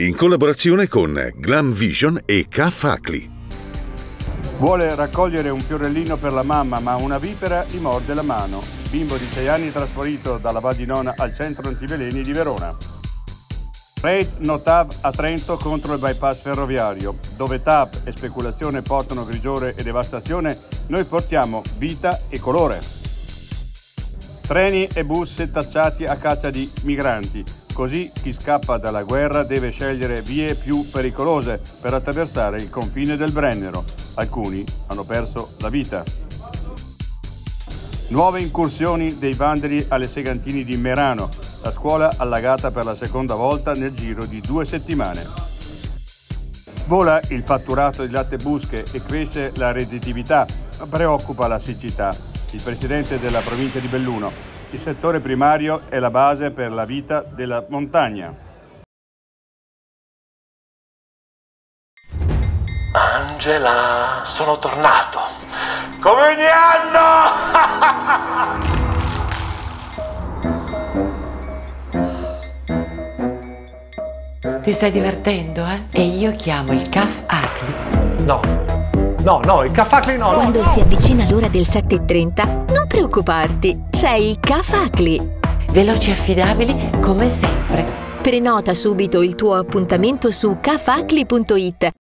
in collaborazione con Glam Vision e K-Facli. Vuole raccogliere un fiorellino per la mamma, ma una vipera gli morde la mano. Bimbo di 6 anni trasferito dalla Val di Nona al centro antiveleni di Verona. Raid no TAV a Trento contro il bypass ferroviario. Dove TAV e speculazione portano grigiore e devastazione, noi portiamo vita e colore. Treni e bus setacciati a caccia di migranti. Così chi scappa dalla guerra deve scegliere vie più pericolose per attraversare il confine del Brennero. Alcuni hanno perso la vita. Nuove incursioni dei vandali alle Segantini di Merano. La scuola allagata per la seconda volta nel giro di 2 settimane. Vola il fatturato di latte busche e cresce la redditività, ma preoccupa la siccità. Il presidente della provincia di Belluno. Il settore primario è la base per la vita della montagna. Angela, sono tornato. Come ogni anno! Ti stai divertendo, eh? E io chiamo il K-Facli. No, il K-Facli no. Quando si avvicina l'ora del 7:30, non preoccuparti, c'è il K-Facli. Veloci e affidabili come sempre. Prenota subito il tuo appuntamento su kfacli.it